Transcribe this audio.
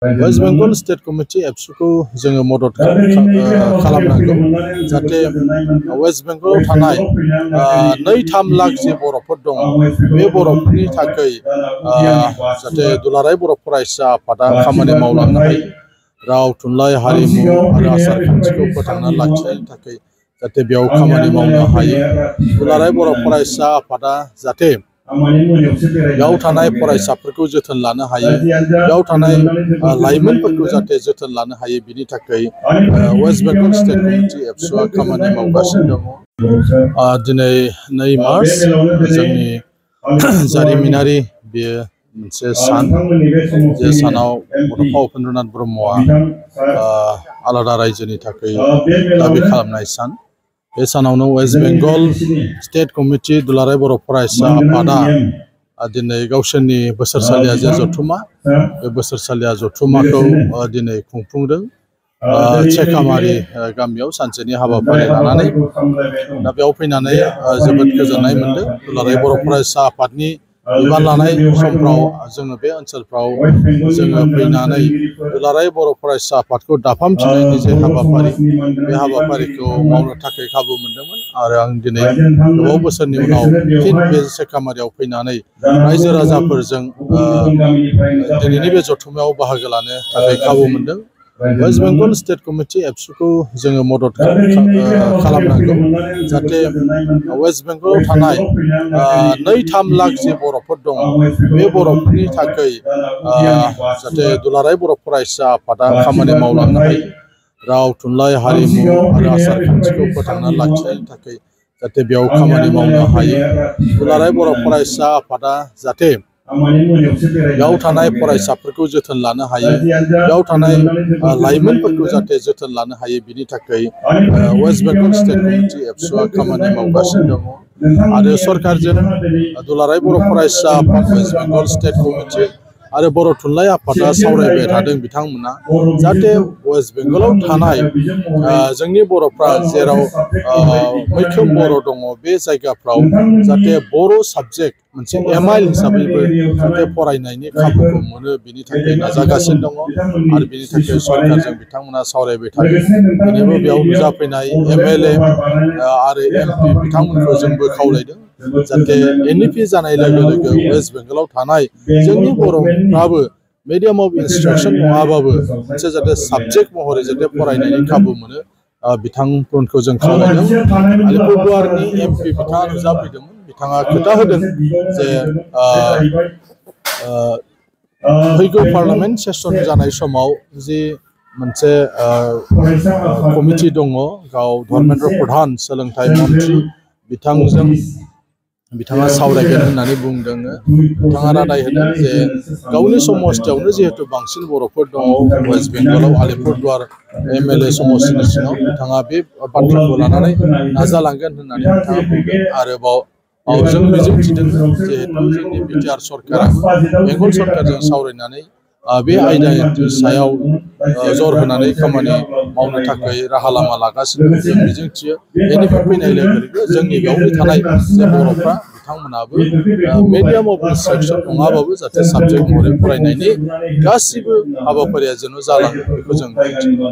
West Bengal State Committee एबसुखौ जोङो मदद खालामनांगौ जाहाथे West Bengal थानाय 2-3 लाख जे बर'फोर दङ बे बर'फोरनि थाखाय जाहाथे दुलाराय बर' फरायसा आफादा खामानि मावलांनो हायो राव थुनलाइ हारिमु आरो आसार खान्थिखौ फोथांना लाखिनायनि थाखाय जाहाथे बेयाव खामानि मावनो हायो दुलाराय बर' फरायसा आफादा जाहाथे बेयाव थानाय फरायसाफोरखौ जोथोन लानो हायो बेयाव थानाय लाइमोनफोरखौ जाहाथे जोथोन लानो हायो बिनि थाखाय वेस्ट बेंगल स्टेट कमिटि एबसुआ खामानि मावगासिनो दङ दिनै 2 मार्च जोंनि जारिमिनारि बेयो मोनसे सान जे सानाव बड'फा उपेन्द्रनाथ ब्रह्मआ आलादा रायजोनि थाखाय दाबि खालामनाय सान बे सानावनो वेस्ट बेंगल स्टेट कमिटि दुलाराय बर' फरायसा आफादा दिनै गावसोरनि बोसोरसालिया जे जथुमा बे बोसोरसालिया जथुमाखौ दिनै खुंफुंदों चेकामारि गामियाव सानसेनि हाबाफारि लानानै दा बेयाव फैनानै जोबोद गोजोननाय मोनदों दुलाराय बर' फरायसा आफादनि बिबान लानाय समफ्राव जोङो बे ओनसोलफ्राव जोङो फैनानै दुलाराय बर' फरायसा आफादखौ दाफामफिननायनि जे हाबाफारि बे हाबाफारिखौ मावनो थाखाय खाबु मोनदोंमोन आरो आं दिनै गोबाव बोसोरनि उनाव फिन बे चेकामारियाव फैनानै रायजो राजाफोरजों दिनैनि बे जथुमायाव बाहागो लानो थाखाय खाबु मोनदों वेस्ट बेंगल स्टेट कमिटि एबसुखौ जोङो मदद खालामनांगौ जाहाथे वेस्ट बेंगलाव थानाय 2-3 लाख जे बर'फोर दङ बे बर'फोरनि थाखाय जाहाथे दुलाराय बर' फरायसा आफादा खामानि मावलांनो हायो राव थुनलाइ हारिमु आरो आसार खान्थिखौ फोथांना लाखिनायनि थाखाय जाहाथे बेयाव खामानि मावनो हायो दुलाराय बर' फरायसा आफादा जाहाथे बेयाव थानाय फरायसाफोरखौ जोथोन लानो हायो बेयाव थानाय लाइमोनफोरखौ जाहाथे जोथोन लानो हायो बिनि थाखाय वेस्ट बेंगल स्टेट कमिटि एबसुआ खामानि मावगासिनो दङ आरो सरकारजों दुलाराय बर' फरायसा आफाद वेस्ट बेंगल स्टेट कमिटि आरो बर' थुनलाइ आफादा सावरायबाय थादों बिथांमोना जाहाथे वेस्ट बेंगलाव थानाय जोंनि बर'फ्रा जेराव मैखोम बर' दङ बे जायगाफ्राव जाहाथे बर' साबजेक्ट मोनसे एमआइएल हिसाबैबो जाहाथे फरायनायनि खाबुखौ मोनो बिनि थाखाय नाजागासिनो दङ आरो बिनि थाखाय सरकारजों बिथांमोना सावरायबाय थादों दिनैबो बेयाव नुजाफैनाय एमएलए आरो एमपि बिथांमोनखौ जोंबो खावलायदों जाहाथे एनइपि जानाय लोगो लोगो वेस्ट बेंगलाव थानाय जोंनि बर'फ्राबो मिडियाम अफ इन्सट्राक्सन नङाबाबो मोनसे जाहाथे साबजेक्ट महरै जाहाथे फरायनायनि खाबु मोनो बिथांमोनखौ जों खावलायदों आलिपुरदुवारनि एमपि बिथाङा नुजाफैदोंमोन बिथाङा खोथा होदों जे फैगौ पार्लामेन्ट सेसन जानाय समाव जि मोनसे कमिटि दङ गाव धर्मेन्द्र प्रधान सोलोंथाइ मन्थ्रि बिथाङा सावरायगोन होननानै बुंदों बिथाङा रादाय होदों जे गावनि समस्थियावनो जिहेतु बांसिन बर'फोर दङ वेस्ट बेंगलाव आलिपुरदुवार एमएलए समस्थिनि सिङाव बिथाङा बे बाथ्राखौ लानानै नाजालांगोन होननानै बिथाङा बुंदों आरोबाव जों मिजिंथिदों जिहेतु जोंनि बिटिआर सरकारा बेंगल सरकारजों सावरायनानै बे आयदानि सायाव जर होनानै खामानि मावनो थाखाय राहा लामा लागासिनो जों मिजिंथियो बेनिफ्राय फैनाय लोगो लोगो जोंनि बेयावनो थानाय जे बर'फ्रा बिथांमोनाबो मिडियाम अफ इन्सट्राक्सन नङाबाबो जाहाथे साबजेक्ट महरै फरायनायनि गासिबो हाबाफारिया जेन' जालाङो बेखौ जों मिजिंथियो